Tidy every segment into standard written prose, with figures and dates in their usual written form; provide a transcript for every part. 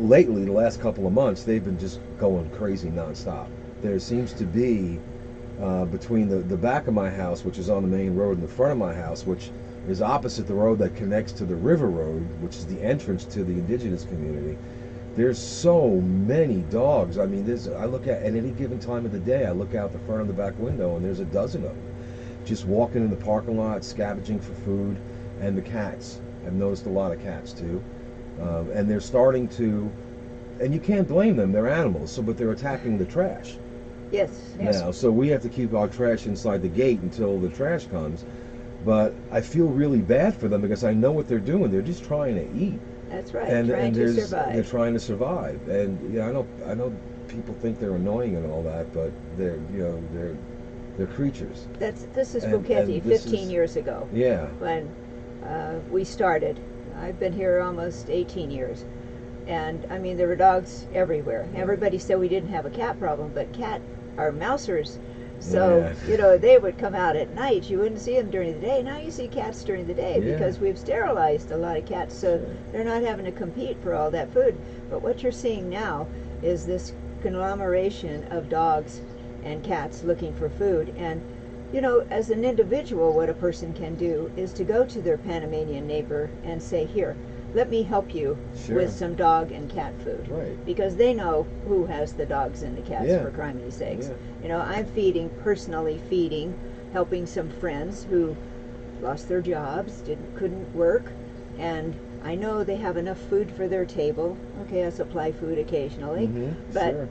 lately, the last couple of months, they've been just going crazy nonstop. There seems to be between the back of my house, which is on the main road, and the front of my house, which is opposite the road that connects to the river road, which is the entrance to the indigenous community. There's so many dogs. I mean, I look at any given time of the day, I look out the front of the back window, and there's a dozen of them just walking in the parking lot, scavenging for food, and the cats. I've noticed a lot of cats too, and they're starting to, and you can't blame them. They're animals, but they're attacking the trash. Yes. Now, so we have to keep our trash inside the gate until the trash comes. But I feel really bad for them because I know what they're doing. They're just trying to eat. That's right. And trying to survive. They're trying to survive. And yeah, I know people think they're annoying and all that, but they're creatures. This is Boquete 15 years ago. Yeah. When we started. I've been here almost 18 years. And I mean, there were dogs everywhere. Everybody said we didn't have a cat problem, but are mousers. So, they would come out at night. You wouldn't see them during the day. Now you see cats during the day because we've sterilized a lot of cats, so they're not having to compete for all that food. But what you're seeing now is this conglomeration of dogs and cats looking for food. And, as an individual, what a person can do is to go to their Panamanian neighbor and say, here, let me help you with some dog and cat food. Right. Because they know who has the dogs and the cats, for criminy sakes. Yeah. I'm personally feeding, helping some friends who lost their jobs, couldn't work, and I know they have enough food for their table. Okay, I supply food occasionally, but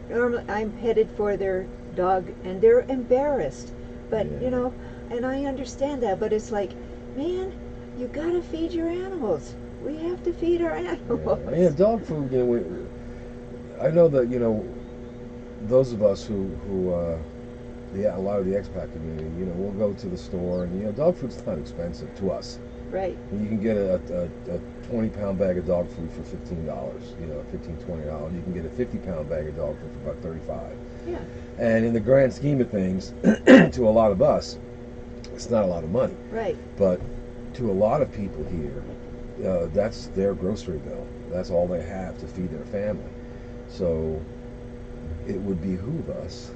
normally I'm headed for their dog, and they're embarrassed. But, and I understand that, but it's like, man, you gotta feed your animals. We have to feed our animals. Yeah, dog food. I know that those of us who a lot of the expat community, we'll go to the store, and dog food's not expensive to us. Right. And you can get a 20-pound bag of dog food for $15. $15-20. You can get a 50-pound bag of dog food for about $35. Yeah. And in the grand scheme of things, to a lot of us, it's not a lot of money. Right. But to a lot of people here, that's their grocery bill. That's all they have to feed their family. So it would behoove us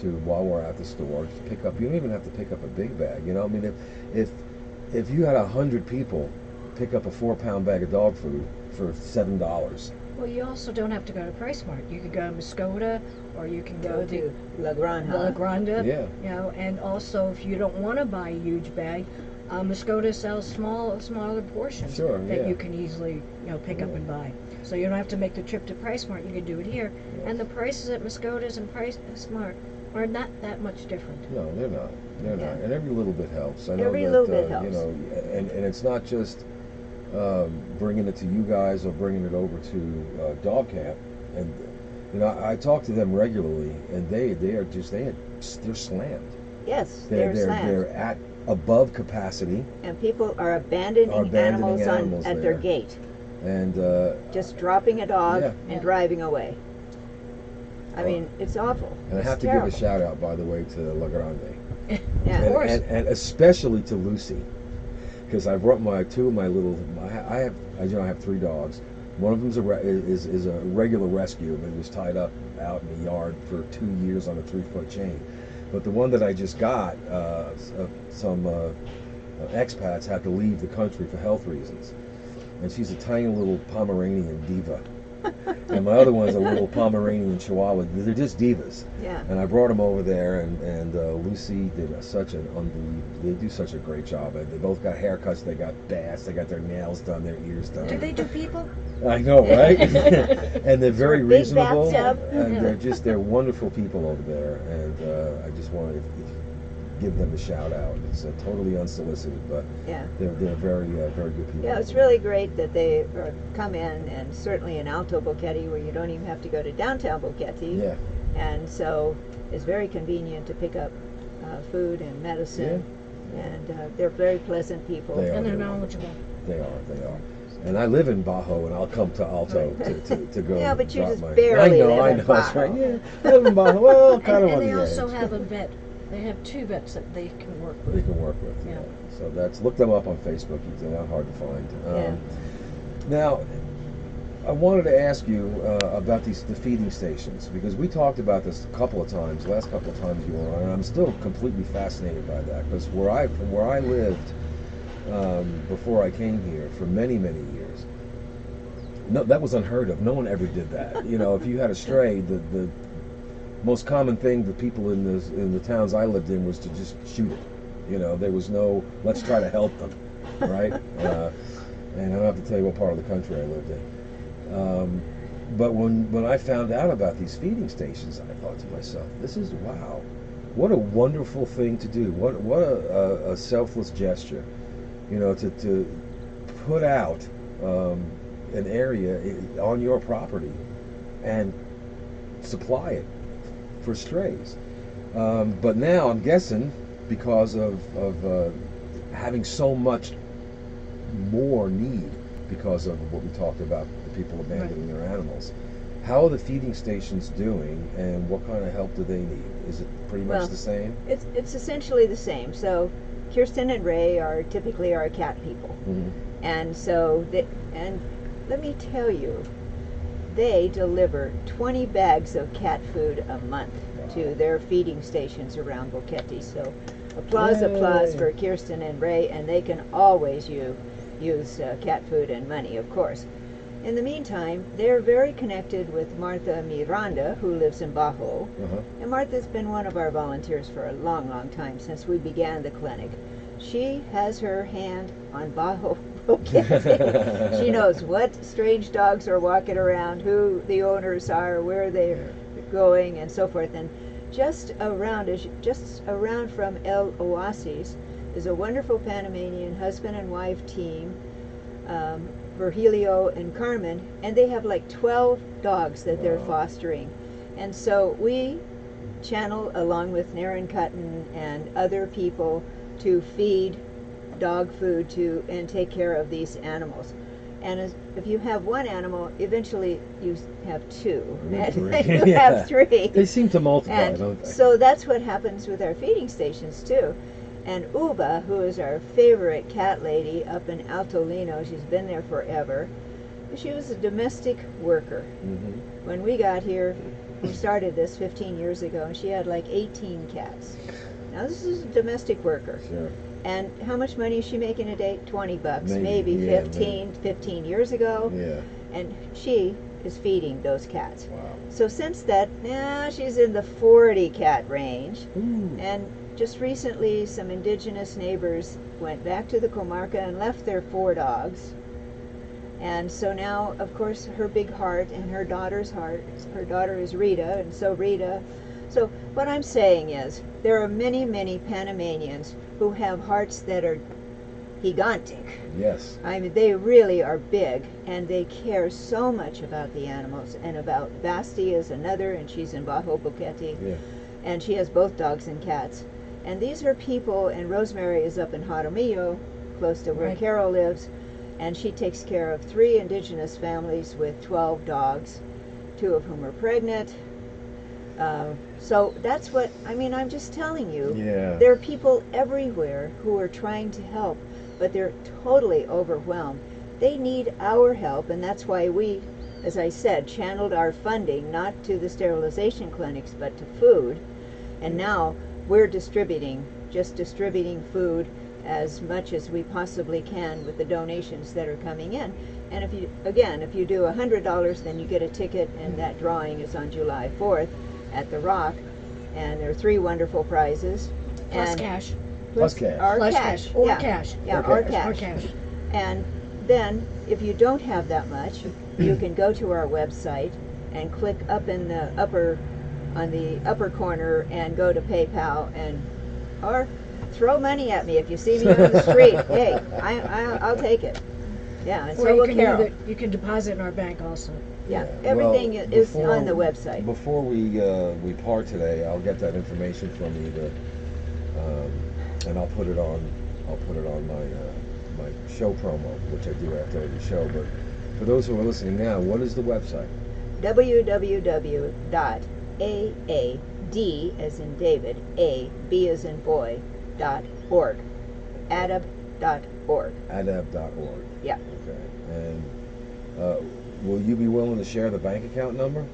to, while we're at the store, to pick up. You don't even have to pick up a big bag. I mean, if you had 100 people pick up a 4-pound bag of dog food for $7. Well, you also don't have to go to PriceSmart. You could go to Muscota, or you can go to La Granja. Yeah. And also, if you don't want to buy a huge bag, Muscota sells smaller portions that you can easily, pick up and buy. So you don't have to make the trip to PriceSmart. You can do it here. Yes. And the prices at Muscota's and PriceSmart are not that much different. No, they're not. They're not. And every little bit helps. I know every little bit helps. And it's not just bringing it to you guys or bringing it over to dog camp. And I talk to them regularly, and they're slammed. Yes, they're slammed. They're at above capacity, and people are abandoning animals at their gate, and just dropping a dog and driving away. I mean, it's awful. And I have to give a shout out, by the way, to La Grande. Yeah, of course, and especially to Lucy, because I brought I have 3 dogs. One of them is a regular rescue, and it was tied up out in the yard for 2 years on a 3-foot chain. But the one that I just got, some expats had to leave the country for health reasons. And she's a tiny little Pomeranian diva. And my other one's a little Pomeranian Chihuahua. They're just divas. Yeah. And I brought them over there, and Lucy did such an unbelievable, they do such a great job. And they both got haircuts, they got baths, they got their nails done, their ears done. Do they do people? I know, right? And they're very reasonable. And they're wonderful people over there. And I just wanted to give them a shout out. It's totally unsolicited, but they're very very good people. Yeah, it's really great that they come in, and certainly in Alto Boquete, where you don't even have to go to downtown Boquete. Yeah. And so it's very convenient to pick up food and medicine. Yeah. And they're very pleasant people. And they're knowledgeable. They are. And I live in Bajo, and I'll come to Alto to go. Yeah, but you just barely barely live in Bajo. That's right. Yeah, I live in Bajo. Well, kind of on the edge. And they also have a vet. They have 2 vets that they can work with. They can work with, yeah. So look them up on Facebook. They're not hard to find. Now, I wanted to ask you about the feeding stations, because we talked about this a couple of times, last couple of times you were on, and I'm still completely fascinated by that, because where I lived before I came here for many years, no, that was unheard of. No one ever did that. You know, if you had a stray, the most common thing the people in the towns I lived in was to just shoot it. You know, there was no let's try to help them, right? And I don't have to tell you what part of the country I lived in. But when I found out about these feeding stations, I thought to myself, this is wow, what a wonderful thing to do. What a selfless gesture, you know, to put out an area on your property and supply it for strays. But now I'm guessing, because of having so much more need, because of what we talked about, the people abandoning their animals, how are the feeding stations doing, and what kind of help do they need? Is it pretty much the same? It's essentially the same. So Kirsten and Ray are typically our cat people, and so and let me tell you, they deliver 20 bags of cat food a month to their feeding stations around Boquete. So applause for Kirsten and Ray, and they can always use cat food and money, of course. In the meantime, they're very connected with Martha Miranda, who lives in Bajo. And Martha's been one of our volunteers for a long time, since we began the clinic. She has her hand on Bajo Boquete. She knows what strange dogs are walking around, who the owners are, where they're going, and so forth. And just around from El Oasis is a wonderful Panamanian husband and wife team, Virgilio and Carmen, and they have like 12 dogs that they're fostering. And so we channel, along with Naren Cutton and other people, to feed dog food to and take care of these animals. And if you have one animal, eventually you have two, and you have three. They seem to multiply, don't they? So that's what happens with our feeding stations too. And Uba, who is our favorite cat lady up in Alto Lino, she's been there forever. She was a domestic worker. When we got here, we started this 15 years ago, and she had like 18 cats. Now this is a domestic worker. Sure. And how much money is she making a day? 20 bucks, maybe 15 years ago. Yeah. And she is feeding those cats. Wow. So since that, now she's in the 40 cat range. And just recently, some indigenous neighbors went back to the comarca and left their 4 dogs. And so now, of course, her big heart and her daughter's heart, her daughter is Rita, and so Rita. So what I'm saying is, there are many Panamanians who have hearts that are gigantic. Yes. I mean, they really are big, and they care so much about the animals. And about Basti is another, and she's in Bajo Boquete. Yeah. And she has both dogs and cats. And these are people, and Rosemary is up in Jaramillo, close to where Carol lives, and she takes care of 3 indigenous families with 12 dogs, 2 of whom are pregnant. So that's what, I mean, I'm just telling you, there are people everywhere who are trying to help, but they're totally overwhelmed. They need our help, and that's why we, as I said, channeled our funding not to the sterilization clinics, but to food. And now we're distributing food as much as we possibly can with the donations that are coming in. And if you do $100, then you get a ticket, and that drawing is on July 4th at the Rock, and there are 3 wonderful prizes. Plus cash. Plus cash. Plus cash. Or cash. Yeah, or cash. And then, if you don't have that much, you can go to our website and click up in the on the upper corner and go to PayPal, or throw money at me if you see me on the street. Hey, I'll take it. Yeah, and so will Carol. You can deposit in our bank also. Yeah, everything is on the website. Before we part today, I'll get that information from you, and I'll put it on my show promo, which I do after every show. But for those who are listening now, what is the website? www.AAD as in David, A, B as in boy, .org. ADAB.org. ADAB.org. Yeah. Okay. And will you be willing to share the bank account number?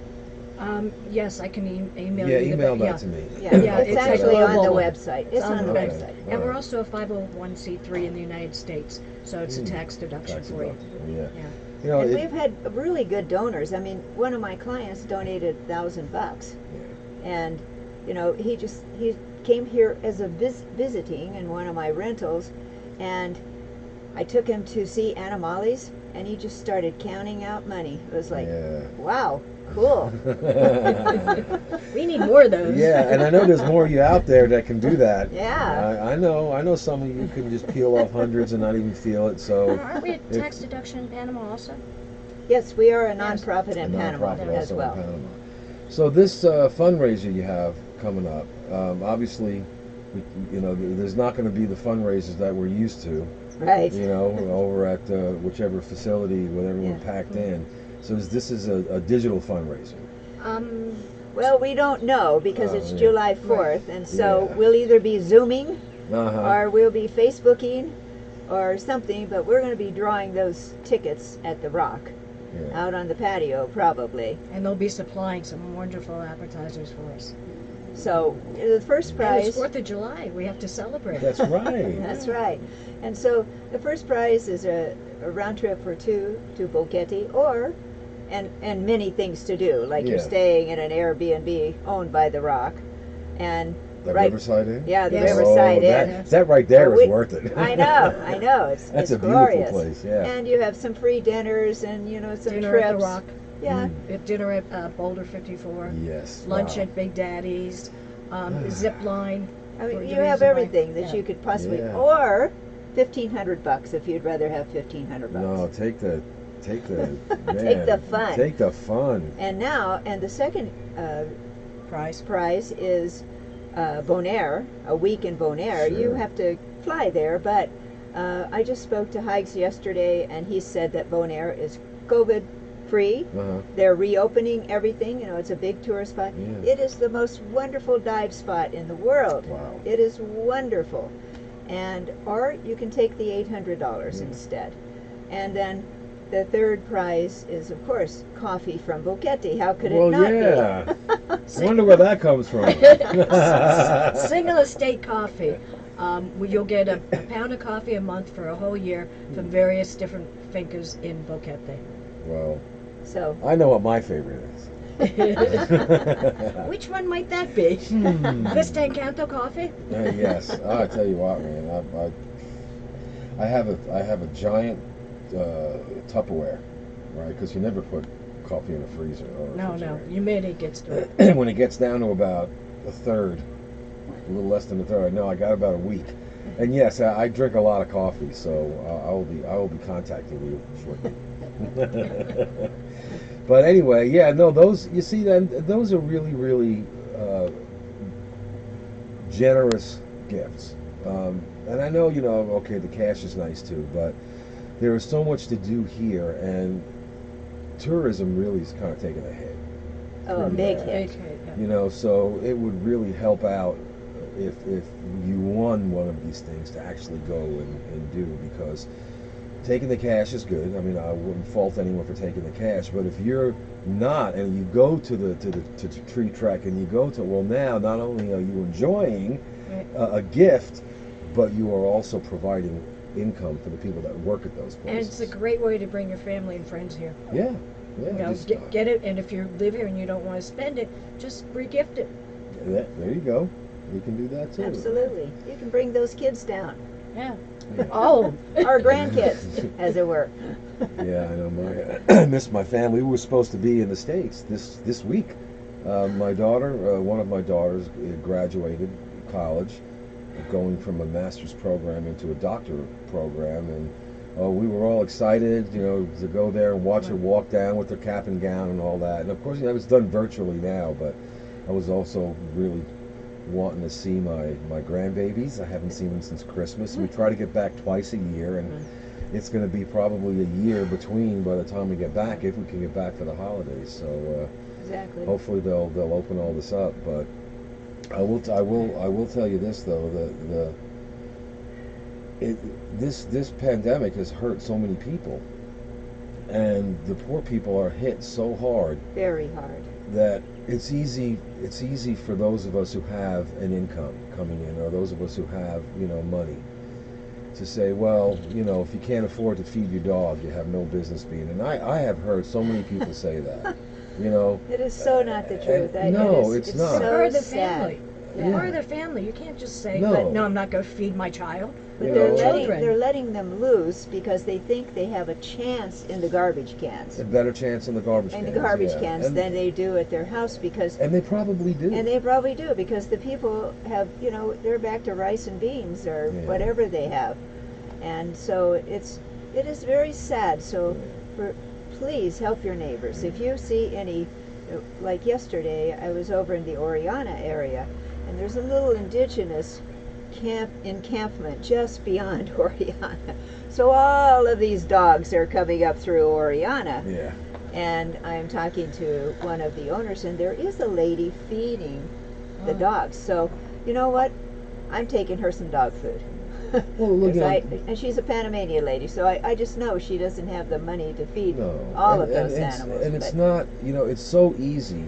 Yes, I can email Yeah, you. email that to me. Yeah, it's actually on the global. website. It's on the Okay. website. And we're also a 501c3 in the United States, so it's a tax deduction Tax for you. deductible, yeah. Yeah. You know, And we've had really good donors. I mean, one of my clients donated $1,000, and he came here as a visiting in one of my rentals, and I took him to see Animales, and he just started counting out money. It was like, wow, cool. We need more of those. Yeah, and I know there's more of you out there that can do that. Yeah. I know some of you can just peel off hundreds and not even feel it. So Aren't we a tax deduction in Panama also? Yes, we are a nonprofit in Panama nonprofit as also in well. Panama. So this fundraiser you have coming up, obviously, there's not going to be the fundraisers that we're used to. Right. Over at whichever facility with everyone packed in. So this is a digital fundraiser. Well, we don't know because it's July 4th, and so we'll either be Zooming or we'll be Facebooking or something, but we're going to be drawing those tickets at the Rock out on the patio probably. And they'll be supplying some wonderful appetizers for us. So the first prize... And it's 4th of July. We have to celebrate. That's right. That's right. And so the first prize is a round trip for two to Boquete, and many things to do, like you're staying in an Airbnb owned by the Rock, and the Riverside Inn. Yeah, the Riverside Inn. That right there is worth it. I know. That's a glorious. Beautiful place. Yeah. And you have some free dinners and some dinner trips. At the Rock. Yeah. Dinner at Boulder 54. Yes. Lunch at Big Daddy's. Zip line. I mean, you have everything that you could possibly, or $1,500 if you'd rather have $1,500. No, take the take the fun. Take the fun. And the second prize is Bonaire, a week in Bonaire. Sure. You have to fly there, but I just spoke to Hikes yesterday, and he said that Bonaire is COVID free. They're reopening everything. It's a big tourist spot. Yeah. It is the most wonderful dive spot in the world. Wow. It is wonderful. Or you can take the $800 instead. And then the third prize is, of course, coffee from Boquete. How could it not be? I wonder where that comes from. Single estate coffee. You'll get a pound of coffee a month for a whole year from various different fincas in Boquete. Well, so I know what my favorite is. Which one might that be? Vista Encanto coffee? Yes. I tell you what, man. I have a giant Tupperware, right? Because you never put coffee in a freezer. No. Humidity gets to it. When it gets down to about a third, a little less than a third, no, I got about a week. And yes, I drink a lot of coffee, so I will be contacting you shortly. But anyway, those you see, then those are really, really generous gifts. And I know, okay, the cash is nice too, but there is so much to do here, and tourism really is kind of taking a hit. Oh, a big hit. So it would really help out if you won one of these things to actually go and do, because taking the cash is good. I mean, I wouldn't fault anyone for taking the cash, but if you're not, and you go to the tree trek, and you go to, well, now not only are you enjoying a gift, but you are also providing income for the people that work at those places. And it's a great way to bring your family and friends here. Yeah. Get it, and if you live here and you don't want to spend it, just re-gift it. There you go. You can do that too. Absolutely. You can bring those kids down. Yeah. All of them. Our grandkids, as it were. Yeah, I know. I miss my family. We were supposed to be in the States this week. My daughter, one of my daughters, graduated college, going from a master's program into a doctorate program, and we were all excited, to go there and watch her walk down with her cap and gown and all that. And of course, it was done virtually now, but I was also really wanting to see my grandbabies. I haven't seen them since Christmas. We try to get back twice a year, and it's going to be probably a year between by the time we get back, if we can get back for the holidays. So exactly. Hopefully they'll open all this up. But I will tell you this though, this pandemic has hurt so many people, and the poor people are hit so hard. Very hard. That it's easy for those of us who have an income coming in, or those of us who have, money, to say, well, if you can't afford to feed your dog, you have no business being. And I have heard so many people say that. It is so not the truth. No, it's not. For the sad. family. Yeah. For the family. You can't just say, No. no, I'm not going to feed my child. But Children. they're letting them loose because they think they have a chance in the garbage cans. A better chance in the garbage cans. In the garbage yeah. cans and, than they do at their house because. And they probably do. And they probably do because the people have, they're back to rice and beans or whatever they have, and so it is very sad. So, please help your neighbors. If you see any, like yesterday, I was over in the Oriana area, and there's a little indigenous encampment just beyond Oriana. So all of these dogs are coming up through Oriana. Yeah. And I'm talking to one of the owners, and there is a lady feeding the dogs. So, you know what? I'm taking her some dog food. Well, look, and she's a Panamanian lady, so I just know she doesn't have the money to feed of those animals. And it's not, it's so easy,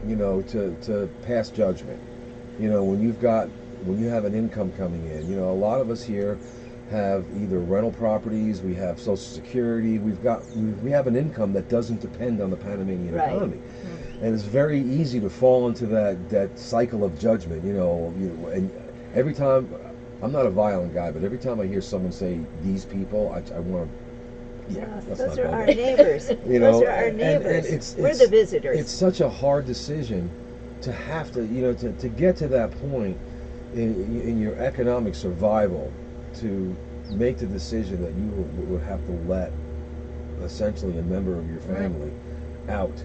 to pass judgment. When you have an income coming in, a lot of us here have either rental properties, we have Social Security, we have an income that doesn't depend on the Panamanian economy. Mm-hmm. And it's very easy to fall into that cycle of judgment, and every time, I'm not a violent guy, but every time I hear someone say these people, I want to, those are our neighbors. Those are our neighbors. And we're the visitors. It's such a hard decision to have to, to get to that point in your economic survival, to make the decision that you would have to let essentially a member of your family out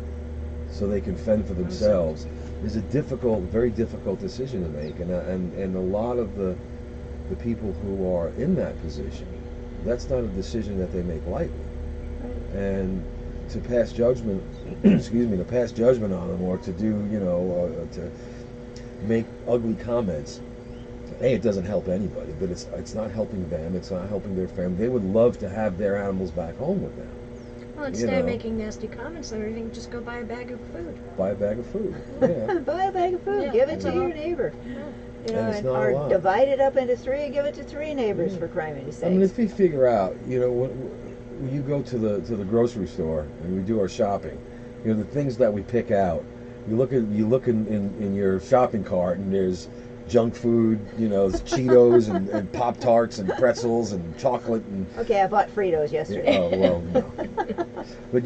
so they can fend for themselves is a very difficult decision to make, and a lot of the people who are in that position, that's not a decision that they make lightly. And to pass judgment, to pass judgment on them, or to do, to make ugly comments, it doesn't help anybody, but it's not helping them, it's not helping their family. They would love to have their animals back home with them. Well, instead of making nasty comments and everything, just go buy a bag of food. Buy a bag of food. Yeah. Buy a bag of food. Yeah. Give it to your neighbor. Yeah. Or divide it up into three and give it to three neighbors for crying sakes. I mean, if we figure out, when you go to the grocery store and we do our shopping, the things that we pick out, you look in your shopping cart and there's junk food, Cheetos and Pop-Tarts and pretzels and chocolate and. Okay, I bought Fritos yesterday. Oh well, no. But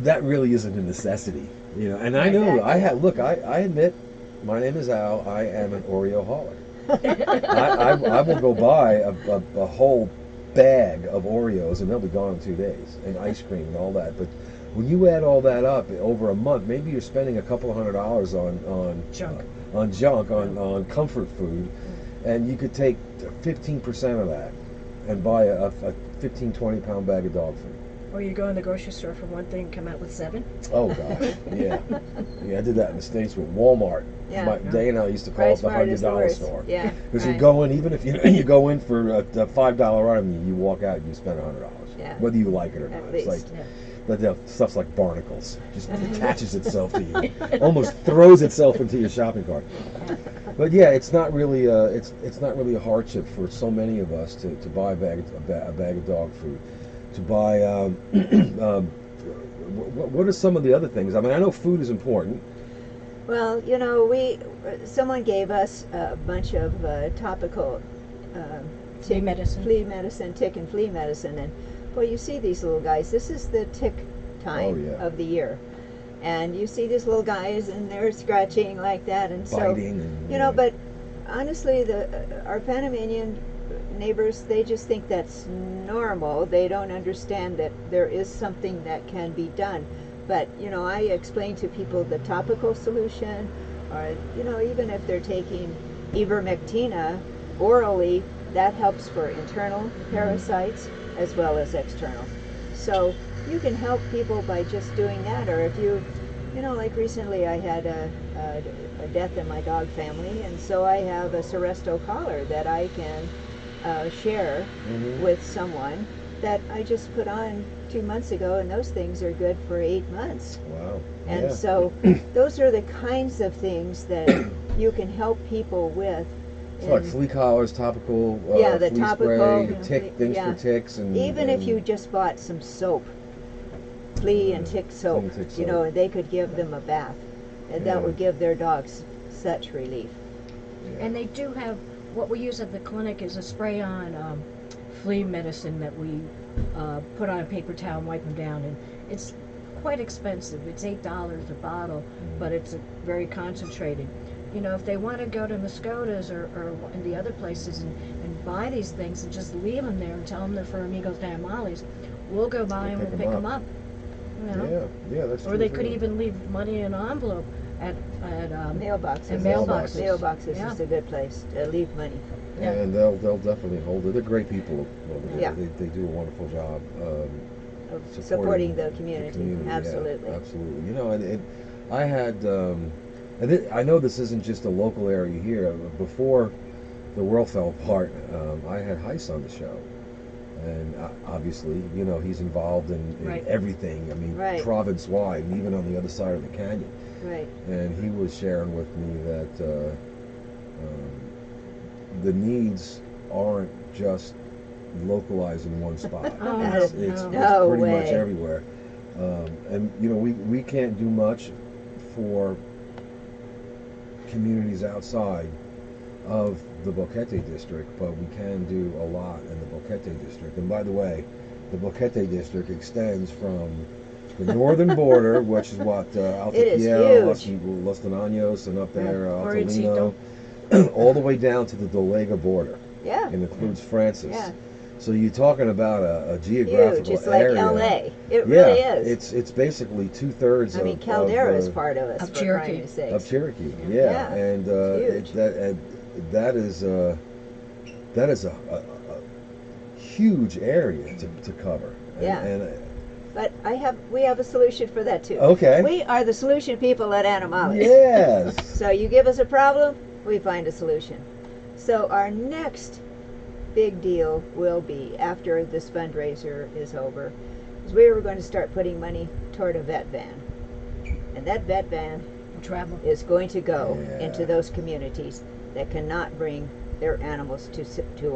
that really isn't a necessity, And I know I admit, my name is Al. I am an Oreo-holic. I will go buy a whole bag of Oreos and they'll be gone in 2 days, and ice cream and all that. But when you add all that up over a month, maybe you're spending a couple of $100 on junk, on comfort food, and you could take 15% of that and buy a 15-20 pound bag of dog food. Or you go in the grocery store for one thing and come out with 7. Oh gosh, yeah. I did that in the States with Walmart. Yeah. Day and I used to call it the $100 store. Yeah. Because you go in, even if you go in for a $5 item, you walk out and you spend $100. Yeah. Whether you like it or At not. least. It's like, but stuff's like barnacles. Just attaches itself to you, almost throws itself into your shopping cart. But yeah, it's not really a hardship for so many of us to buy a bag of dog food, to buy. What are some of the other things? I mean, I know food is important. Well, someone gave us a bunch of topical flea medicine, tick and flea medicine, and well, you see these little guys. This is the tick time of the year, and you see these little guys, and they're scratching like that, and biting, so But honestly, our Panamanian neighbors, they just think that's normal. They don't understand that there is something that can be done. But I explain to people the topical solution, or even if they're taking ivermectina orally, that helps for internal parasites as well as external. So you can help people by just doing that. Or if like recently I had a death in my dog family, and so I have a Seresto collar that I can share with someone, that I just put on 2 months ago, and those things are good for 8 months. Wow. And Yeah. so those are the kinds of things that you can help people with. It's like flea collars, topical the flea topical, spray, things for ticks, and even if you just bought some soap, flea and tick soap, you know, and they could give them a bath, and that would give their dogs such relief. Yeah. And they do have, what we use at the clinic is a spray-on flea medicine that we put on a paper towel and wipe them down, and it's quite expensive. It's $8 a bottle, but it's very concentrated. You know, if they want to go to Moscota's or in the other places and buy these things and just leave them there and tell them they're for Amigos de Amales, we'll go by and we'll pick them up. You know? Yeah, that's true. Or they could even leave money in an envelope at mailboxes. And mailboxes. Mailboxes Yeah. is a good place to leave money. Yeah. And they'll definitely hold it. They're great people over there. Yeah. They do a wonderful job Of supporting the community. yeah, Absolutely. absolutely. You know, and I had, I know this isn't just a local area here. Before the world fell apart, I had Heiss on the show. And obviously, you know, he's involved in Right. everything. I mean, Right. province-wide, and even on the other side of the canyon. Right. And he was sharing with me that the needs aren't just localized in one spot. Oh, It's no pretty way. much everywhere. And you know, we can't do much for communities outside of the Boquete district, but we can do a lot in the Boquete district. And by the way, the Boquete district extends from the northern border, which is what It is Altipiel, Los Donaños, and up there, Altolino, all the way down to the Dolega border. Yeah. It includes Francis. Yeah. So you're talking about a geographical Huge. It's like area. LA. It really is. It's basically 2/3 I mean, Caldera is part of us, of for crying Cherokee. sakes. of Cherokee. Yeah. Yeah, and Huge. that is a huge area to cover. Yeah. And But we have a solution for that too. okay. We are the solution people at Animales. Yes. So you give us a problem, we find a solution. So our next big deal will be, after this fundraiser is over, is we were going to start putting money toward a vet van. And that vet van travel. is going to go Yeah. into those communities that cannot bring their animals to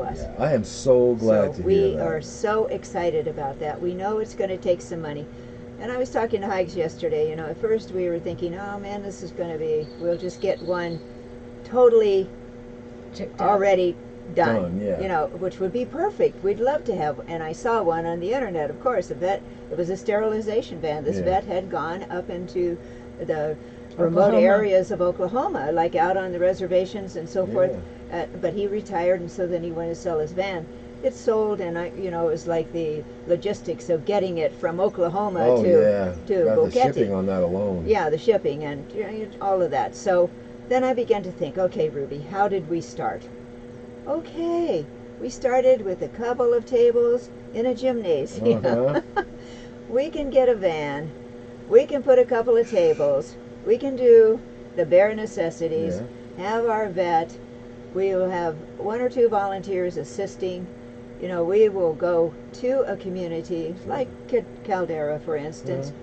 us. Yeah, I am so glad to hear We that. are so excited about that. We know it's going to take some money. And I was talking to Hikes yesterday, you know, at first we were thinking, oh man, this is going to be, we'll just get one totally already done, yeah. you know, which would be perfect. We'd love to have, and I saw one on the internet, of course, it was a sterilization van. This vet had gone up into the remote Oklahoma. areas of Oklahoma, like out on the reservations and so forth. But he retired, and so then he went to sell his van. It sold, and it was like the logistics of getting it from Oklahoma to God, Boquete. the shipping on that alone. Yeah, the shipping and all of that. So then I began to think, okay, Ruby, how did we start? Okay, we started with a couple of tables in a gymnasium. We can get a van. We can put a couple of tables. We can do the bare necessities. Have our vet. We will have 1 or 2 volunteers assisting. You know, we will go to a community like Caldera, for instance.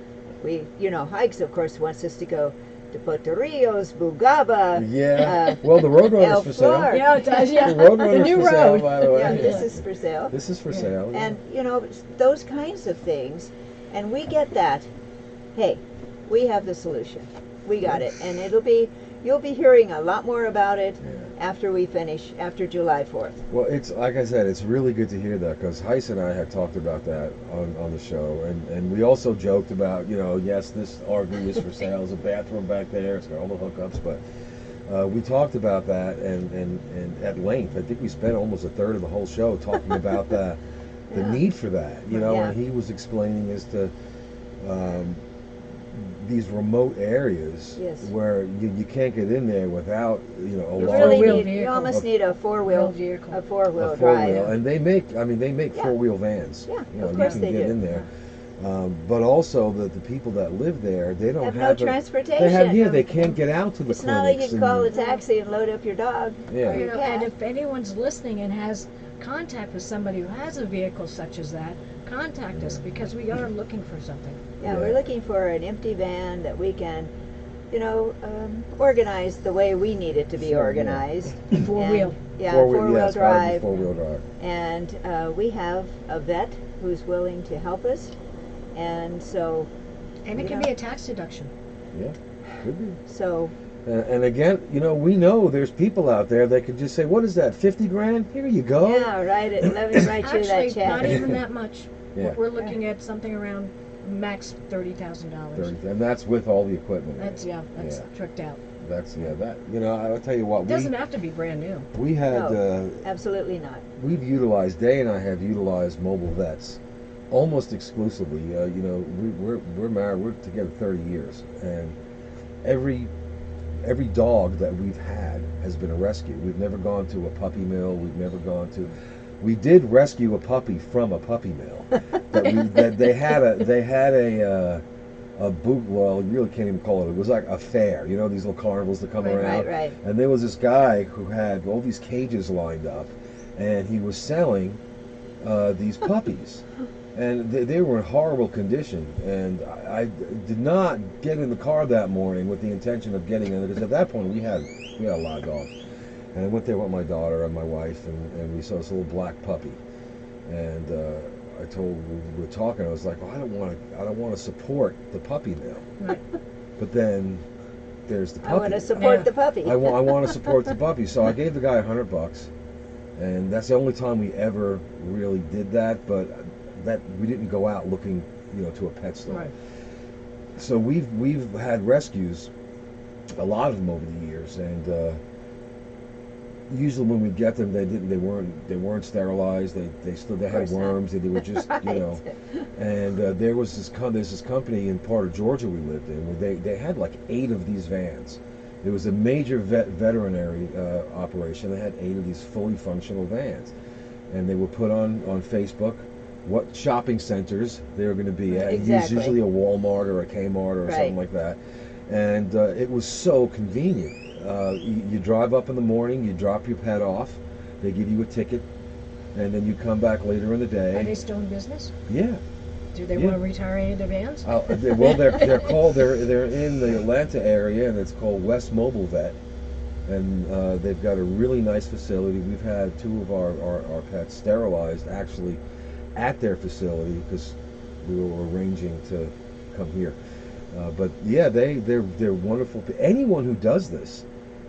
We, Hikes, of course, wants us to go to Puerto Rios, Bugaba. Yeah. Well, the Roadrunner's for sale. Flor. Yeah, it does. Yeah. The Roadrunner's new for sale, road. by the way. Yeah, this is for sale. This is for sale. Yeah. And, those kinds of things. And we get that. Hey, we have the solution. We got it. And you'll be hearing a lot more about it after we finish, after July 4th. Well, it's like I said, it's really good to hear that, because Heiss and I had talked about that on the show, and we also joked about, yes, this RV is for sale. There's a bathroom back there. It's got all the hookups, but we talked about that and at length. I think we spent almost a third of the whole show talking about the need for that, and he was explaining as to these remote areas where you can't get in there without a large You almost need a four-wheel drive. And they make four-wheel vans. Yeah, You of course can they get do. in there. But also the people that live there, they don't have have no transportation. They can't get out to the It's not like you clinics. can call a taxi and load up your dog Yeah. or your cat. And if anyone's listening and has contact with somebody who has a vehicle such as that, contact us, because we are looking for something. Yeah, we're looking for an empty van that we can, organize the way we need it to be organized. Four-wheel. Yeah, Four-wheel, yes, drive. Four-wheel drive. And we have a vet who's willing to help us. And so... And it can be a tax deduction. Yeah, could be. So... And again, we know there's people out there that could just say, what is that, 50 grand? Here you go. Yeah, right. Let me write you that Actually, check. not even that much. Yeah. We're looking at something around max $30,000. And that's with all the equipment. That's tricked out. I'll tell you what. It doesn't have to be brand new. We had... No, absolutely not. Day and I have utilized mobile vets almost exclusively. We're married, we're together 30 years. And every dog that we've had has been a rescue. We've never gone to a puppy mill. We did rescue a puppy from a puppy mill. They had a boot. Well, you really can't even call it. It was like a fair. These little carnivals that come around. Right. And there was this guy who had all these cages lined up, and he was selling these puppies. And they were in horrible condition, and I did not get in the car that morning with the intention of getting in, because at that point we had a lot of dogs. And I went there with my daughter and my wife, and we saw this little black puppy. And we were talking. I was like, well, I don't want to support the puppy mill. Right. But then there's the puppy. I want to support the puppy. I want to support the puppy. So I gave the guy $100, and that's the only time we ever really did that. But that we didn't go out looking, to a pet store. Right. So we've had rescues, a lot of them over the years, and usually when we get them, they weren't sterilized. They had worms. They were just Right. And there's this company in part of Georgia we lived in where they had like 8 of these vans. It was a major veterinary operation. They had 8 of these fully functional vans, and they were put on Facebook what shopping centers they were going to be at. Exactly. Usually a Walmart or a Kmart or something like that. And it was so convenient. You drive up in the morning, you drop your pet off, they give you a ticket, and then you come back later in the day. Are they still in business? Yeah. Do they want to retire any of their vans? Well, they're in the Atlanta area, and it's called West Mobile Vet, and they've got a really nice facility. We've had 2 of our pets sterilized actually at their facility because we were arranging to come here. But yeah, they're wonderful. Anyone who does this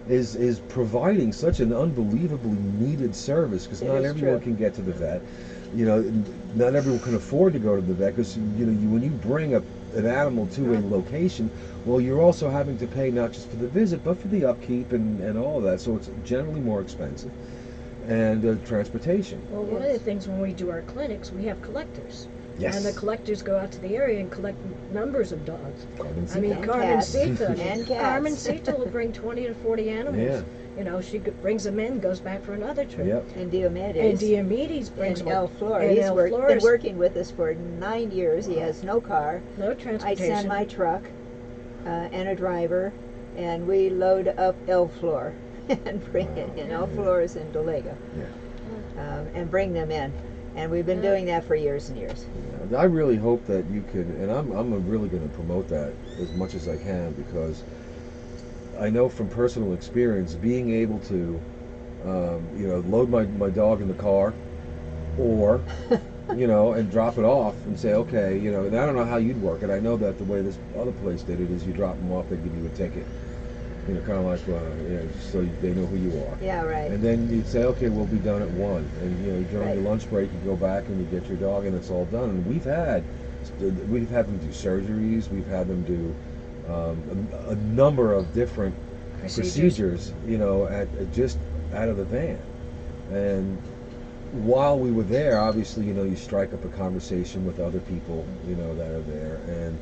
is providing such an unbelievably needed service, because not everyone can get to the vet. Not everyone can afford to go to the vet, because when you bring an animal to a location, well, you're also having to pay not just for the visit but for the upkeep and all of that. So it's generally more expensive. And transportation. Well, one of the things when we do our clinics, we have collectors. Yes. And the collectors go out to the area and collect numbers of dogs. And Carmen cats. Sita. And cats. Carmen Sita will bring 20 to 40 animals. Yeah. She brings them in, goes back for another trip. Yep. And Diomedes. And Diomedes brings And El Flor. And He's El been Flor's working with us for 9 years. He has no car. no I transportation. send my truck and a driver, and we load up El Flor and bring it in. El Flor is in Dolega. Yeah. And bring them in. And we've been doing that for years and years. Yeah. I really hope that you could, and I'm really going to promote that as much as I can, because I know from personal experience, being able to, load my dog in the car, or, and drop it off and say, okay, and I don't know how you'd work it. I know that the way this other place did it is you drop them off, they give you a ticket. Kind of like, so they know who you are. Yeah, right. And then you'd say, okay, we'll be done at 1. And, during your lunch break, you go back and you get your dog, and it's all done. And we've had them do surgeries. We've had them do a number of different procedures, just out of the van. And while we were there, obviously, you strike up a conversation with other people, that are there. And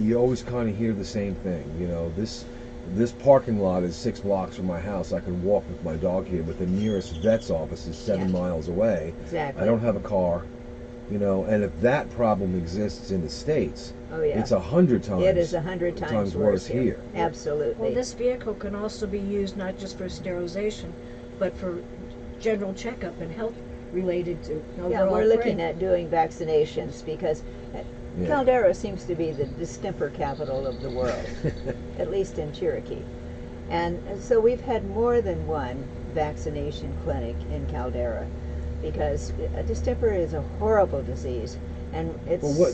you always kind of hear the same thing, This parking lot is 6 blocks from my house. I can walk with my dog here, but the nearest vet's office is 7 miles away. Exactly. I don't have a car. You know, and if that problem exists in the States, Oh yeah. it's 100 times. It is 100 times worse here. Absolutely. Well, this vehicle can also be used not just for sterilization, but for general checkup and health related to. Yeah, we're looking at doing vaccinations because Caldera seems to be the distemper capital of the world, at least in Chiriqui. And so we've had more than one vaccination clinic in Caldera because distemper is a horrible disease. And it's what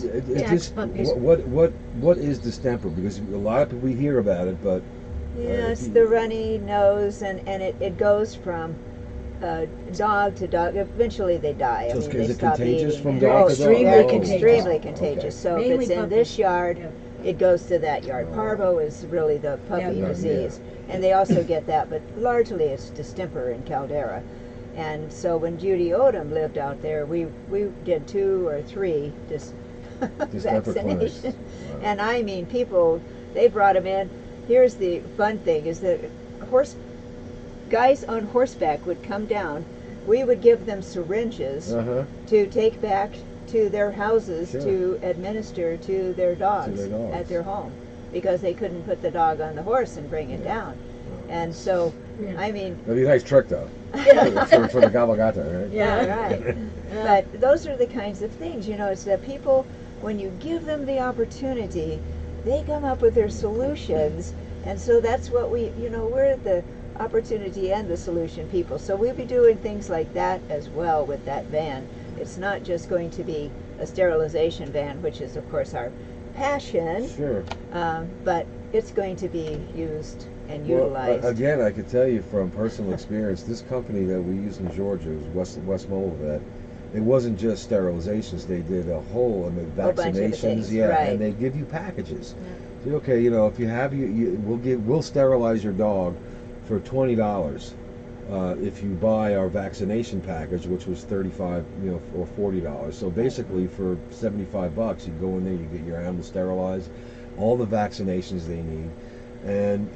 is distemper? Because a lot of people hear about it, but it's the runny nose, and it goes from dog to dog. Eventually, they die. So they is it stop contagious eating. from dog to dog? Extremely contagious. Okay. So Mainly if it's in puppies. this yard, it goes to that yard. Parvo is really the puppy disease, and they also get that, but largely it's distemper in Caldera. And so when Judy Odom lived out there, we did 2 or 3 vaccinations. Wow. And I mean, people, they brought them in. Here's the fun thing, is that guys on horseback would come down. We would give them syringes to take back to their houses to administer to their dogs at their home, because they couldn't put the dog on the horse and bring it down. And so, I mean... That'd be a nice trick, though. for the cabalgata, right? Yeah, right. But those are the kinds of things, you know, it's that people, when you give them the opportunity, they come up with their solutions. And so that's what we're the opportunity and the solution people. So we'll be doing things like that as well with that van. It's not just going to be a sterilization van, which is, of course, our passion. Sure. But it's going to be used and utilized. Again, I could tell you from personal experience, this company that we use in Georgia, it was West Molivet, it wasn't just sterilizations. They did a whole, vaccinations, right. And they give you packages. So, okay, you know, if you have we'll sterilize your dog for $20 if you buy our vaccination package, which was $35, or $40. So basically, for $75, you go in there, you get your animal sterilized, all the vaccinations they need, and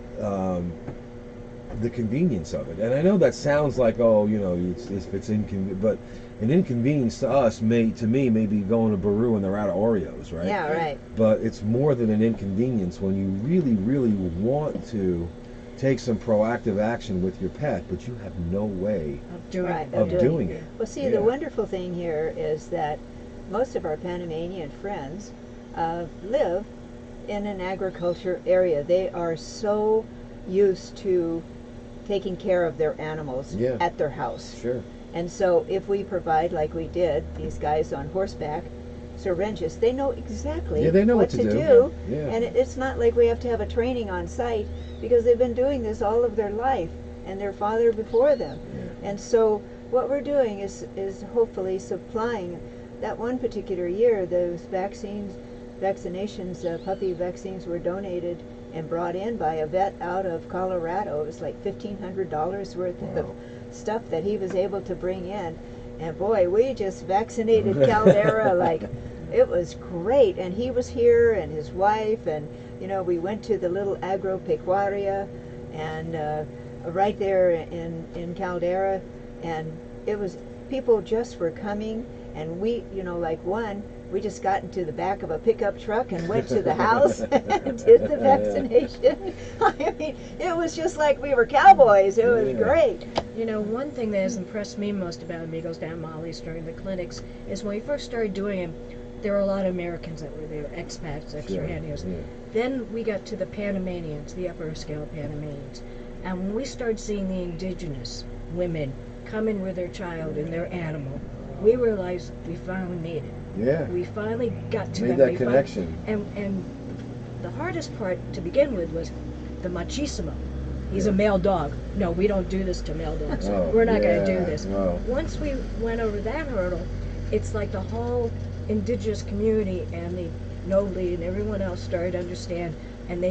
the convenience of it. And I know that sounds like, it's inconvenient, but an inconvenience to us to me may be going to Baru and they're out of Oreos, right? Yeah, right. But it's more than an inconvenience when you really, really want to take some proactive action with your pet, but you have no way of doing it. Well, see, the wonderful thing here is that most of our Panamanian friends live in an agriculture area. They are so used to taking care of their animals at their house. Sure. And so if we provide, like we did, these guys on horseback, syringes, they know exactly what to do. Yeah. And it's not like we have to have a training on site, because they've been doing this all of their life, and their father before them. Yeah. And so what we're doing is hopefully supplying. That one particular year, those vaccinations, puppy vaccines were donated and brought in by a vet out of Colorado. It was like $1,500 worth of stuff that he was able to bring in. And boy, we just vaccinated Caldera like it was great. And he was here, and his wife, and we went to the little agropecuaria and right there in Caldera, and it was, people just were coming, and we, we just got into the back of a pickup truck and went to the house and did the vaccination. I mean, it was just like we were cowboys. It was great. One thing that has impressed me most about Amigos Tamales during the clinics is when we first started doing them, there were a lot of Americans that were there, expats, extraneous. Yeah. Then we got to the Panamanians, the upper scale Panamanians. And when we started seeing the indigenous women come in with their child and their animal, we realized we finally made it. Yeah. We finally got to made that connection. And the hardest part to begin with was the machismo. He's a male dog. No, we don't do this to male dogs. We're not going to do this. No. Once we went over that hurdle, it's like the whole indigenous community and the Nobly and everyone else started to understand. And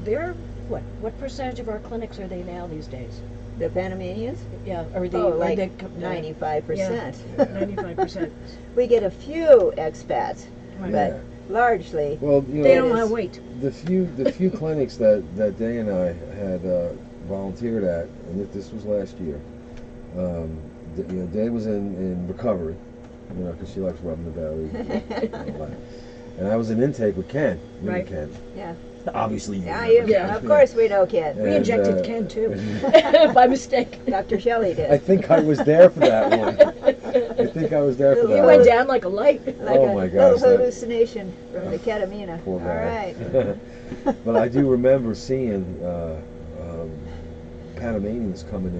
they're what percentage of our clinics are they now these days? The Panamanians? Yeah, or 95%. Yeah, 95%. We get a few expats, Right. but largely they don't want to wait. The few clinics that Day and I had volunteered at, and this was last year. Day was in recovery, you know, because she likes rubbing the belly. And all that. And I was in intake with Ken. You know Right. Ken. Yeah. Obviously, you Yeah, remember yeah, Ken. of course we know Ken. We And, injected Ken too, by mistake. Dr. Shelley did. I think I was there for that one. I think I was there for He that He one. went down like a light. Like Oh a my gosh, little that- hallucination from the ketamine. Poor All guy. right. But I do remember seeing Panamanians coming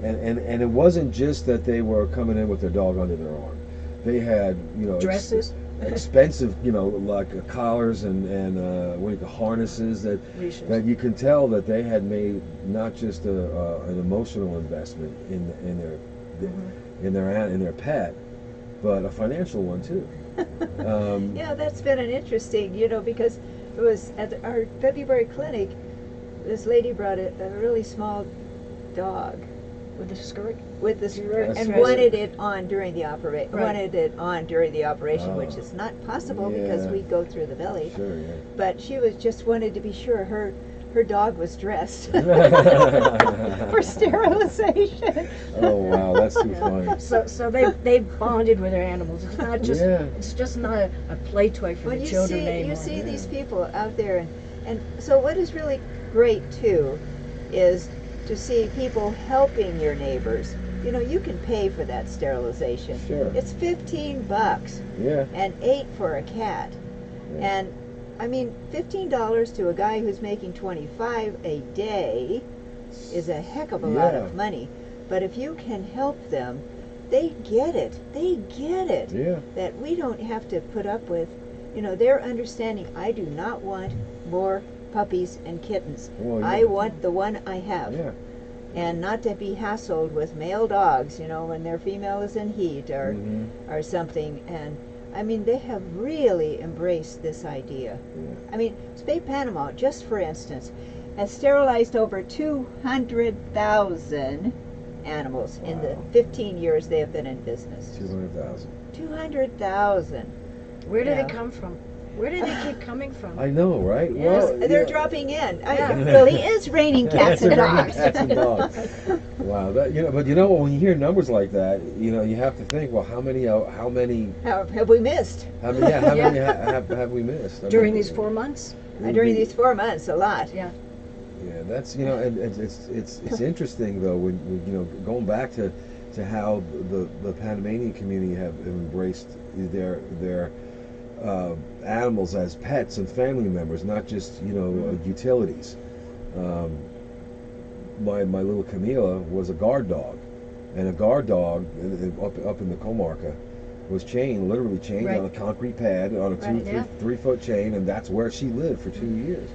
in, and it wasn't just that they were coming in with their dog under their arm. They had, you know, Dresses. expensive, you know, like collars and what do you call harnesses that Leashes. you can tell that they had made not just an emotional investment in their pet, but a financial one too. Yeah, that's been an interesting, you know, because it was at our February clinic, this lady brought a really small dog With the skirt. with the skirt That's and right. wanted it on during the operation. Right. Wanted it on during the operation, which Oh. is not possible because Yeah. we go through the belly. Sure, yeah. But she was just wanted to be sure her dog was dressed for sterilization. Oh wow, that's too funny. So they bonded with their animals. It's not just Yeah. it's just not a play toy for When the you children see anymore. you see Yeah. these people out there, and so what is really great too is to see people helping your neighbors. You know, you can pay for that sterilization. Sure. It's $15 Yeah. and $8 for a cat. Yeah. And I mean, $15 to a guy who's making 25 a day is a heck of a lot Yeah. of money. But if you can help them, they get it. They get it. Yeah. That we don't have to put up with, you know, they're understanding. I do not want more puppies and kittens. Well, I yeah. want the one I have. Yeah. And not to be hassled with male dogs, you know, when their female is in heat or Mhm. or something. And I mean, they have really embraced this idea. Yeah. I mean, Spay Panama, just for instance, has sterilized over 200,000 animals in the Wow. 15 years they have been in business. 200,000. 200,000. Where did Yeah. it come from? Where did they keep coming from? I know, right? Yes, Well, they're yeah. dropping in. Yeah. It really is raining cats and It's raining dogs. cats and dogs. Wow, that, you know, but you know when you hear numbers like that, you know, you have to think, well, how many How have we missed? how many have we missed? I During mean, these 4 months? it would During be- these 4 months, a lot. Yeah. Yeah, that's, you know, and it's interesting though when you know, going back to how the Panamanian community have embraced their animals as pets and family members, not just, you know, utilities. My little Camila was a guard dog, and a guard dog up in the Comarca was literally chained Right. on a concrete pad on a Right, yeah. 3 foot chain, and that's where she lived for 2 years.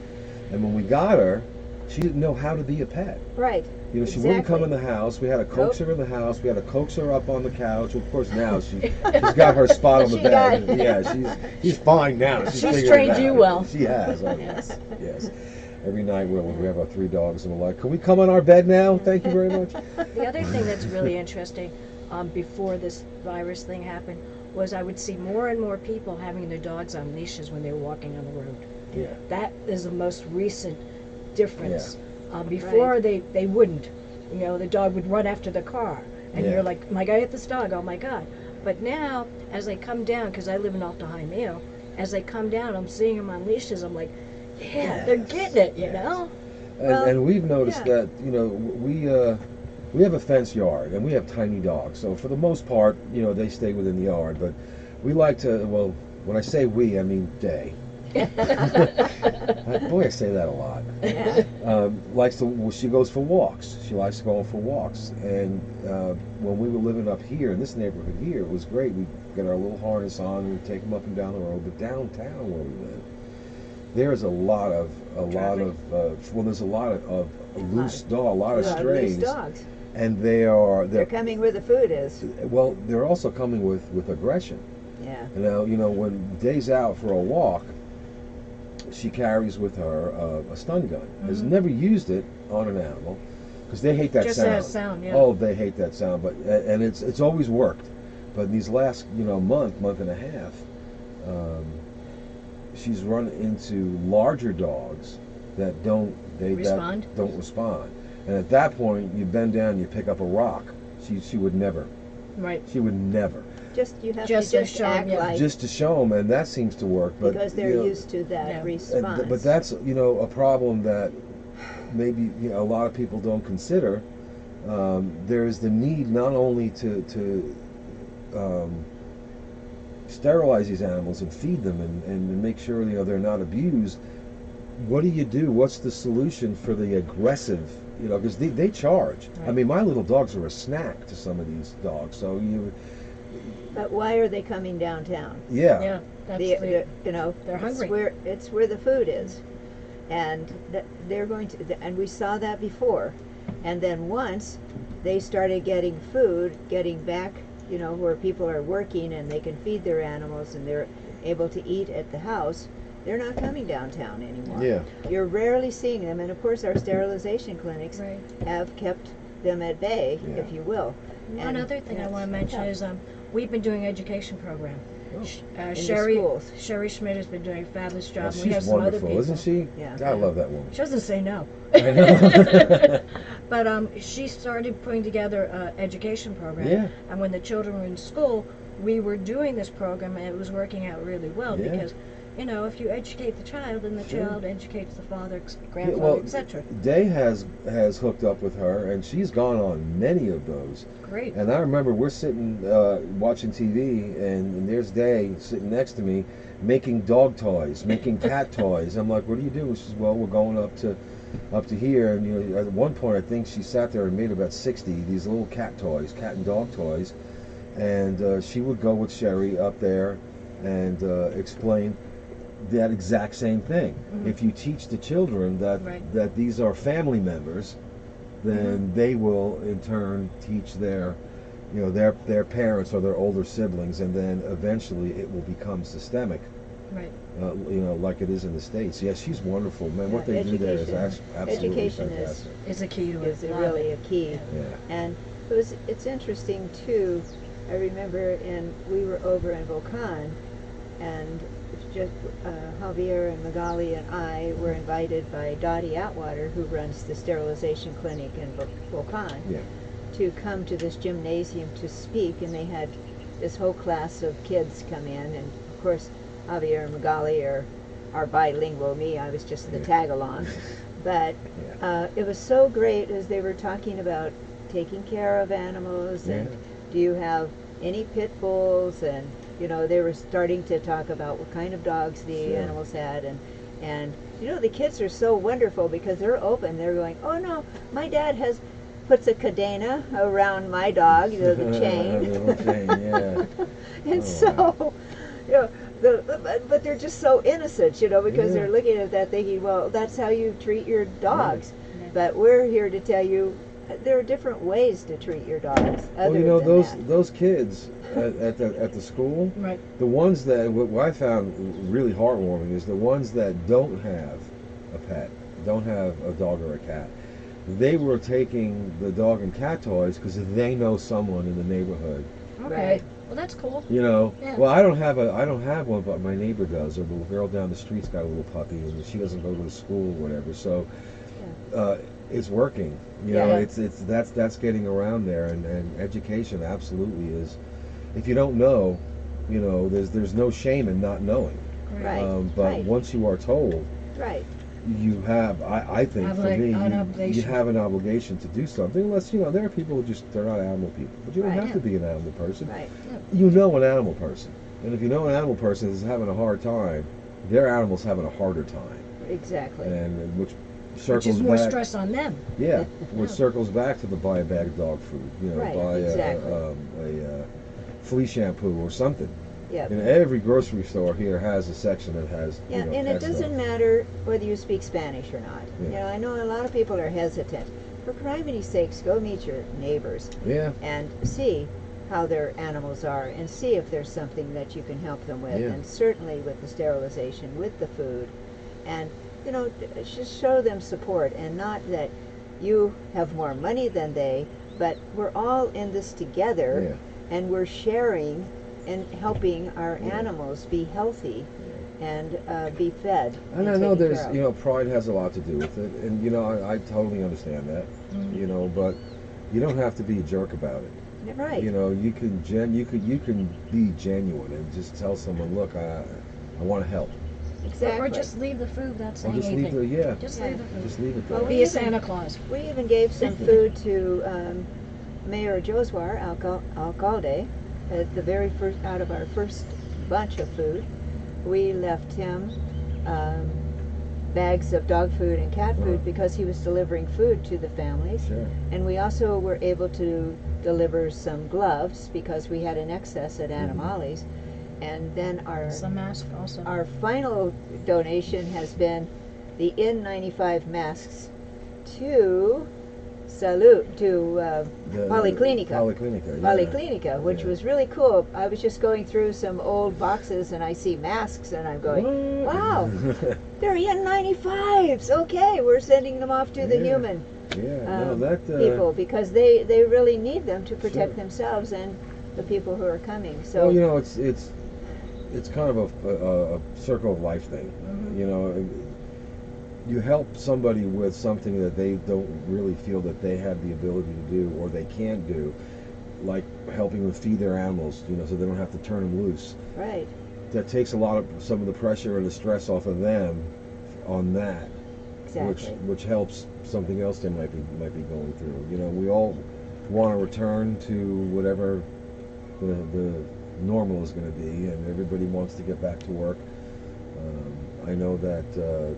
And when we got her, she didn't know how to be a pet. Right. You know, she wouldn't come in Exactly. the house. We had to coax Nope. her in the house. We had to coax her up on the couch. Of course, now she's got her spot on the She bed. got- Yeah, she's fine now. She's She's figured it trained out. you well. She has. Oh, yes, yes. Every night we have our 3 dogs, and we're like, "Can we come on our bed now? Thank you very much." The other thing that's really interesting, before this virus thing happened, was I would see more and more people having their dogs on leashes when they were walking on the road. Yeah. That is the most recent difference. Before they wouldn't. You know, the dog would run after the car. And Yeah. you're like, my God, get this dog, oh my God. But now, as they come down, because I live in Alta Jaime, as they come down, I'm seeing them on leashes, I'm like, yeah, they're getting it, you know? And we've noticed yeah. that, you know, we have a fenced yard and we have tiny dogs. So for the most part, you know, they stay within the yard. But we like to, well, when I say we, I mean they. Boy, I say that a lot. She goes for walks. She likes going for walks. And when we were living up here in this neighborhood here, it was great. We'd get our little harness on, we'd take them up and down the road. But downtown where we live, there's a lot of loose dogs, a lot of Yeah, strays, loose dogs. and they're They're coming where the food is. well, they're also coming with aggression. Yeah. And now, you know, when Day's out for a walk, she carries with her a stun gun. Has never used it on an animal because they hate that Just sound. that sound, yeah. Oh, they hate that sound. But and it's always worked. But in these last month and a half, she's run into larger dogs that don't Respond? respond. And at that point, you bend down, you pick up a rock. She would never. Right. She would never. you have Just to to just show 'em, act yeah. like, just to show them, and that seems to work. But because they're used to that Yeah. response. but that's a problem that maybe a lot of people don't consider. There is the need not only to sterilize these animals and feed them and make sure they're not abused. What do you do? What's the solution for the aggressive? Because they charge. Right. I mean, my little dogs are a snack to some of these dogs. So But why are they coming downtown? Yeah, that's They're hungry. It's where the food is, and they're going to. And we saw that before, and then once they started getting food, getting back, where people are working and they can feed their animals and they're able to eat at the house. They're not coming downtown anymore. Yeah. You're rarely seeing them, and of course our sterilization clinics Right. have kept them at bay, Yeah. if you will. One And other thing I that's- want to mention yeah. is we've been doing education program. Oh. In the Sherry schools. Schmidt has been doing a fabulous job. Well, We have she's some other wonderful, people. isn't she? Yeah. I love that woman. She doesn't say no. I know. But she started putting together an education program. Yeah. And when the children were in school, we were doing this program, and it was working out really well Yeah. because, if you educate the child, then the Sure. child educates the father, Yeah, grandfather, well, etc. Day has hooked up with her, and she's gone on many of those. Great. And I remember we're sitting watching TV, and there's Day sitting next to me, making dog toys, making cat toys. I'm like, "What are you doing?" She says, "Well, we're going up to here." And at one point, I think she sat there and made about 60 these little cat toys, cat and dog toys. And she would go with Sherry up there and explain that exact same thing. Mm-hmm. If you teach the children Right. that these are family members, then they will in turn teach their parents or their older siblings, and then eventually it will become systemic, Right. like it is in the States. Yes, she's wonderful, man. What Yeah, they do there is absolutely education fantastic. Is a key to it. is Love really it. a key. Yeah. And it's interesting too. I remember we were over in Volcan, and just Javier and Magali and I were invited by Dottie Atwater, who runs the sterilization clinic in Volcan, Yeah. to come to this gymnasium to speak, and they had this whole class of kids come in, and of course Javier and Magali are bilingual. Me, I was just the Yeah. tag-along. But it was so great as they were talking about taking care of animals, and Yeah. do you have any pit bulls, and they were starting to talk about what kind of dogs the Sure. animals had, and the kids are so wonderful because they're open. They're going, "Oh no, my dad puts a cadena around my dog, the chain." The little chain, yeah. And Oh, so, but they're just so innocent, because Yeah. they're looking at that thinking, well, that's how you treat your dogs. Yeah. But we're here to tell you there are different ways to treat your dogs. Well, Other than that. those kids at the school, Right. the ones that what I found really heartwarming is the ones that don't have a pet, don't have a dog or a cat. They were taking the dog and cat toys because they know someone in the neighborhood. Okay. Right. Well, that's cool. Yeah. Yeah. I don't have one, but my neighbor does. Or the girl down the street's got a little puppy, and she doesn't go to school or whatever. So it's working. Yeah. It's that's getting around there, and education absolutely is. If you don't know, there's no shame in not knowing. Right. But right. once you are told, Right. you have, I think Have for like me, an you obligation. have an obligation to do something. Unless there are people who they're not animal people, but you don't Right. have to be an animal person. Right. You know an animal person, and if you know an animal person is having a hard time, their animal's having a harder time, Exactly. and which Which circles is more back. stress on them. Yeah, which Yeah. circles back to the buy a bag of dog food, Right, buy exactly. a flea shampoo or something. Yep. And every grocery store here has a section that has. Yeah, and pet it doesn't stuff. matter whether you speak Spanish or not. Yeah. I know a lot of people are hesitant. For criminy's sakes, go meet your neighbors Yeah, and see how their animals are, and see if there's something that you can help them with. Yeah. And certainly with the sterilization, with the food, and just show them support, and not that you have more money than they, but we're all in this together, yeah. and we're sharing and helping our Yeah. animals be healthy and be fed. And I taken know there's, care of. pride has a lot to do with it, and I totally understand that, Mm. but you don't have to be a jerk about it. Right. You know, you can be genuine and just tell someone, look, I want to help. Exactly. Or just leave the food. That's Or just anything. leave the Just Yeah. leave the food. Just leave it there. Well, Be a Santa Claus. We even gave some food to Mayor Joswar Alcalde at the very first, out of our first bunch of food. We left him bags of dog food and cat food because he was delivering food to the families. Sure. And we also were able to deliver some gloves because we had an excess at Animales. And then Some mask also. our final donation has been the N95 masks to Policlinica. Policlinica, yeah. Policlinica, which Yeah. was really cool. I was just going through some old boxes and I see masks and I'm going, What? wow, they're N95s. Okay, we're sending them off to the Yeah. human Yeah, no, that people because they really need them to protect Sure. themselves and the people who are coming. So well, you know, it's kind of a circle of life thing. Mhm. You know, you help somebody with something that they don't really feel that they have the ability to do or they can't do, like helping them feed their animals, you know, so they don't have to turn them loose. right, That takes some of the pressure and the stress off of them on that, exactly. which helps something else they might be going through. You know, we all want to return to whatever the normal is going to be, and everybody wants to get back to work. I know that the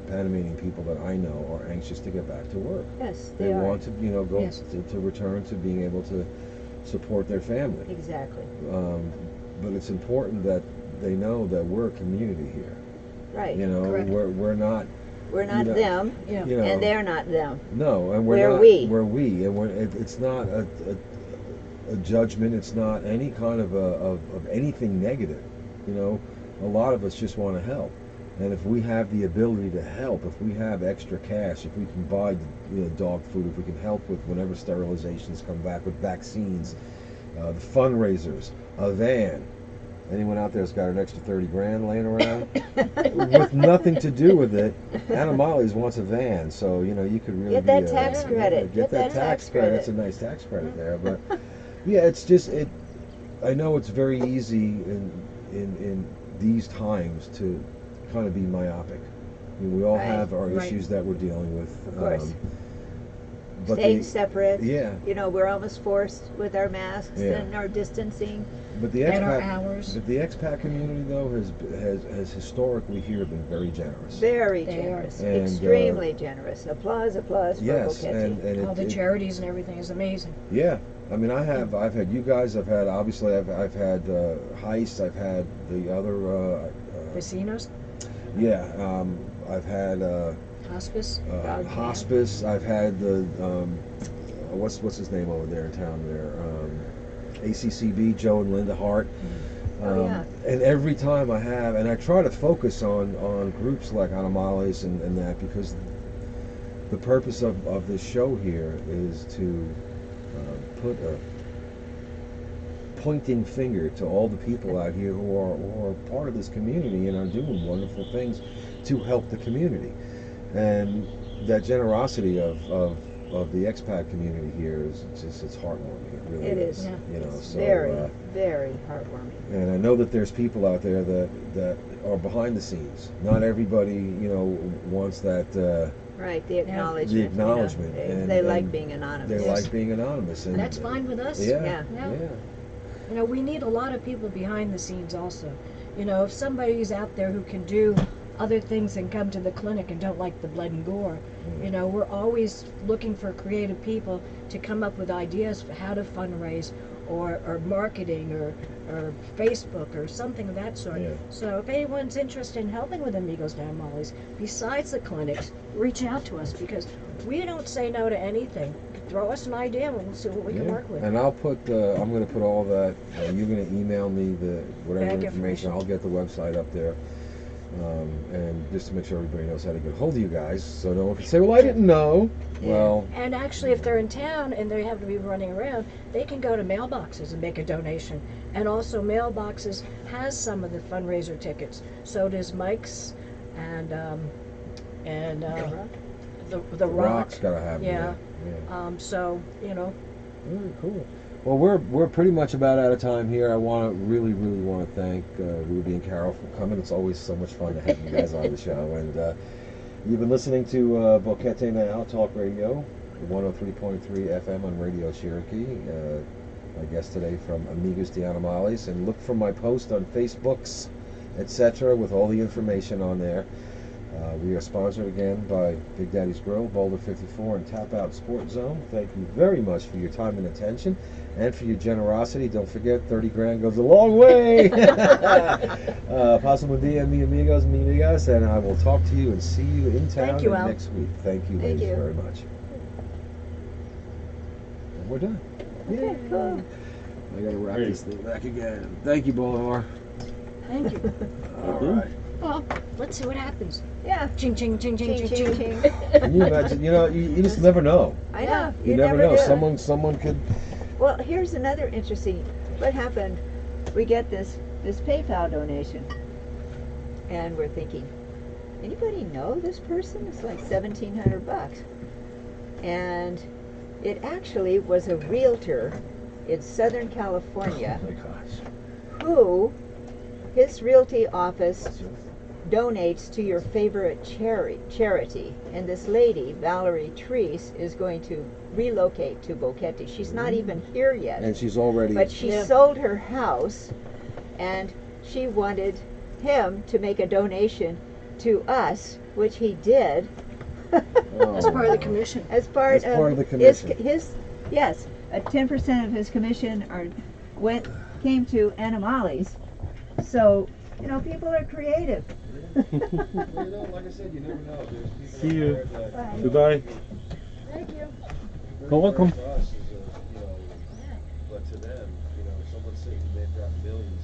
Panamanian people that I know are anxious to get back to work. Yes, They they are. want to, you know, go Yes. to return to being able to support their family. Exactly. But it's important that they know that we're a community here. Right. You know, Correct. we're not. We're not you know, them, Yeah. You know, and they're not them. no, and We're not, we. We're we, and it's not a judgment. It's not any kind of anything negative. You know, a lot of us just want to help, and if we have the ability to help, if we have extra cash, if we can buy dog food, if we can help with whenever sterilizations come back, with vaccines, the fundraisers, a van. Anyone out there's got an extra 30 grand laying around with nothing to do with it? Animales wants a van, so you know you could really Get that tax credit. Get that tax credit. That's a nice tax credit there, but yeah, it's just it. I know it's very easy in these times to kind of be myopic. I mean, we all Right. have our Right. issues that we're dealing with. Of course. But Staying separate. yeah, You know, we're almost forced with our masks Yeah. and our distancing. but the And our expat, hours. but the expat community though has historically here been very generous. Very They are. generous. And, Extremely generous. Applause for Yes, Boquete. and All the charities and everything is amazing. yeah. I mean, I've had you guys. I've had obviously I've had Heist. I've had the other. Vecinos, Yeah. I've had hospice. Dog hospice. I've had the what's his name over there in town there. ACCB, Joe and Linda Hart. Oh, yeah. And every time I have, and I try to focus on groups like Animales and that, because the purpose of this show here is to put a pointing finger to all the people out here who are part of this community and are doing wonderful things to help the community. And that generosity of the expat community here is just, it's heartwarming. It really It is. is. Yeah. You know, It's so very, very heartwarming. and I know that there's people out there that are behind the scenes. Not everybody, you know, wants that. Right, the acknowledgement. The acknowledgement, You know, and- they like and being anonymous. They like being anonymous, and That's fine with us. Yeah, Yeah. yeah. You know, we need a lot of people behind the scenes also. You know, if somebody's out there who can do other things than come to the clinic and don't like the blood and gore, you know, we're always looking for creative people to come up with ideas for how to fundraise or marketing or Facebook or something of that sort. Yeah. So if anyone's interested in helping with Amigos de Animales, besides the clinics, reach out to us because we don't say no to anything. Throw us an idea and we'll see what we can Yeah. work with. And I'll put. I'm going to put all that. You're going to email me the whatever Bag information. information. I'll get the website up there, and just to make sure everybody knows how to get hold of you guys, so no one can say, "Well, I didn't know." Yeah. Well, And actually, if they're in town and they have to be running around, they can go to mailboxes and make a donation. And also, mailboxes has some of the fundraiser tickets. So does Mike's and the the Rock. Rock's got to have. Yeah. Yeah. So you know, Very cool. Well, we're pretty much about out of time here. I really want to thank Ruby and Carol for coming. It's always so much fun to have you guys on the show. And you've been listening to Boquete Now Talk Radio, 103.3 FM on Radiochiriqui. My guest today from Amigos de Animales. And look for my post on Facebooks, etc., with all the information on there. We are sponsored again by Big Daddy's Grill, Boulder 54, and Tap Out Sport Zone. Thank you very much for your time and attention and for your generosity. Don't forget, 30 grand goes a long way. Paso buen dia, mi amigos, mi amigas, and I will talk to you and see you in town next week. Thank you, ladies, very much. And we're done. Okay, cool. I gotta wrap this thing back again. Thank you, Bolivar. Thank you. All right. Well, let's see what happens. Yeah. Ching, ching, ching, ching, ching, ching, ching. Can you imagine? You know, you just never know. I know. You never know. do. Someone could. Well, here's another interesting. What happened? We get this PayPal donation, and we're thinking, anybody know this person? It's like $1,700, and it actually was a realtor in Southern California Oh my gosh. who his realty office donates to your favorite charity. And this lady, Valerie Treese, is going to relocate to Boquete. She's not even here yet. And she's already. But she sold her house, and she wanted him to make a donation to us, which he did. As part of the commission. As part of the commission. his yes, 10% of his commission came to Animales. So, you know, people are creative. Like I said, you never know. There's people See you. Bye. Goodbye. Thank you. You're welcome. To us is but to them, someone's saying they've got millions